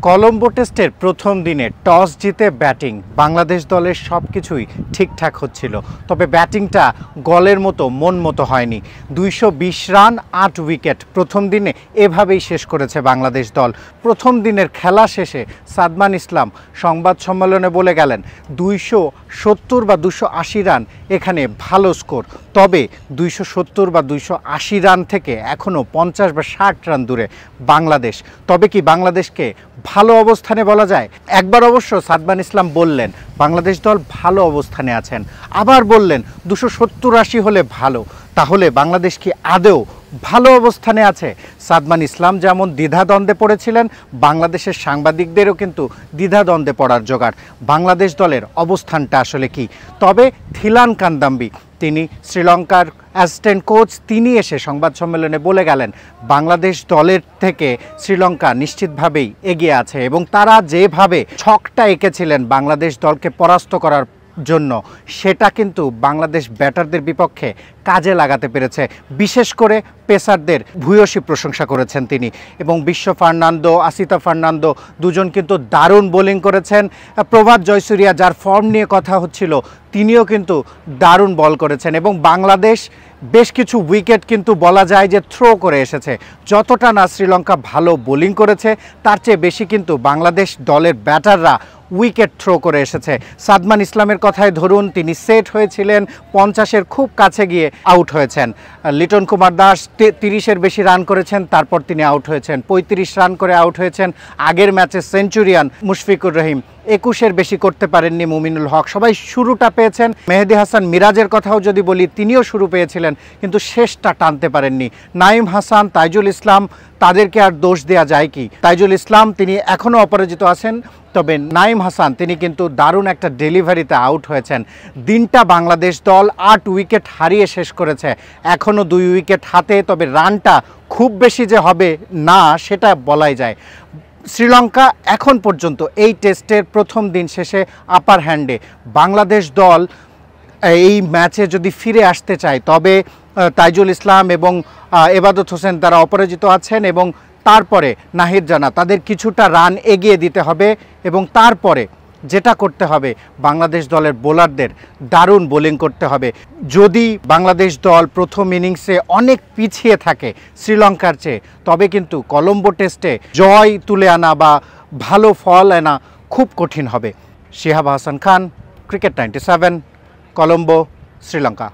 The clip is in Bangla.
কলম্বো টেস্টের প্রথম দিনে টস জিতে ব্যাটিং বাংলাদেশ দলের সব কিছুই ঠিকঠাক হচ্ছিল, তবে ব্যাটিংটা গলের মতো মন মতো হয়নি। 220 রান 8 উইকেট প্রথম দিনে এভাবেই শেষ করেছে বাংলাদেশ দল। প্রথম দিনের খেলা শেষে সাদমান ইসলাম সংবাদ সম্মেলনে বলে গেলেন 270 বা 280 রান এখানে ভালো স্কোর, তবে 270 বা 280 রান থেকে এখনও 50 বা 60 রান দূরে বাংলাদেশ। তবে কি বাংলাদেশকে ভালো অবস্থানে বলা যায়? একবার অবশ্য সাদমান ইসলাম বললেন বাংলাদেশ দল ভালো অবস্থানে আছেন, আবার বললেন 270-80 হলে ভালো। তাহলে বাংলাদেশ কি আদৌ ভালো অবস্থানে আছে? সাদমান ইসলাম যেমন দ্বিধাদ্বন্দ্বে পড়েছিলেন, বাংলাদেশের সাংবাদিকদেরও কিন্তু দ্বিধাদ্বন্দ্বে পড়ার জোগাড় বাংলাদেশ দলের অবস্থানটা আসলে কি। তবে থিলান কান্দাম্বি, তিনি শ্রীলঙ্কার অ্যাসিস্ট্যান্ট কোচ, তিনি এসে সংবাদ সম্মেলনে বলে গেলেন বাংলাদেশ দলের থেকে শ্রীলঙ্কা নিশ্চিতভাবেই এগিয়ে আছে এবং তারা যেভাবে ছকটা এঁকেছিলেন বাংলাদেশ দলকে পরাস্ত করার জন্য, সেটা কিন্তু বাংলাদেশ ব্যাটারদের বিপক্ষে কাজে লাগাতে পেরেছে। বিশেষ করে পেসারদের ভূয়সী প্রশংসা করেছেন তিনি, এবং বিশ্ব ফার্নান্দো, আসিতা ফার্নান্দো দুজন কিন্তু দারুণ বোলিং করেছেন। প্রভাত জয়সূরিয়া, যার ফর্ম নিয়ে কথা হচ্ছিল, তিনিও কিন্তু দারুণ বল করেছেন এবং বাংলাদেশ বেশ কিছু উইকেট কিন্তু বলা যায় যে থ্রো করে এসেছে। যতটা না শ্রীলঙ্কা ভালো বোলিং করেছে, তার চেয়ে বেশি কিন্তু বাংলাদেশ দলের ব্যাটাররা উইকেট থ্রো করে এসেছে। সাদমান ইসলামের কথায় ধরুন, তিনি সেট হয়েছিলেন 50-এর খুব কাছে গিয়ে আউট হয়েছেন। লিটন কুমার দাস 30-এর বেশি রান করেছেন, তারপর তিনি আউট হয়েছেন। 35 রান করে আউট হয়েছেন। আগের ম্যাচে সেঞ্চুরিয়ান মুশফিকুর রহিম 21-এর বেশি করতে পারেননি মুমিনুল হক। সবাই শুরুটা পেয়েছেন। মেহেদী হাসান মিরাজের কথাও যদি বলি, তিনিও শুরু পেয়েছিলেন কিন্তু শেষটা টানতে পারেননি। নাঈম হাসান, তাইজুল ইসলাম, তাদেরকে আর দোষ দেওয়া যায় কি? তাইজুল ইসলাম তিনি এখনও অপরাজিত আছেন, তবে নাঈম হাসান তিনি কিন্তু দারুণ একটা ডেলিভারিতে আউট হয়েছেন। দিনটা বাংলাদেশ দল 8 উইকেট হারিয়ে শেষ করেছে, এখনও 2 উইকেট হাতে, তবে রানটা খুব বেশি যে হবে না সেটা বলাই যায়। শ্রীলঙ্কা এখন পর্যন্ত এই টেস্টের প্রথম দিন শেষে আপার হ্যান্ডে। বাংলাদেশ দল এই ম্যাচে যদি ফিরে আসতে চায়, তবে তাইজুল ইসলাম এবং এবাদত হোসেন তারা অপরাজিত আছেন, এবং তারপরে নাহিদ জানা, তাদের কিছুটা রান এগিয়ে দিতে হবে এবং তারপরে যেটা করতে হবে বাংলাদেশ দলের বোলারদের দারুণ বোলিং করতে হবে। যদি বাংলাদেশ দল প্রথম ইনিংসে অনেক পিছিয়ে থাকে শ্রীলঙ্কার চেয়ে, তবে কিন্তু কলম্বো টেস্টে জয় তুলে আনা বা ভালো ফল আনা খুব কঠিন হবে। শিহাব হাসান খান, ক্রিকেট 97, কলম্বো, শ্রীলঙ্কা।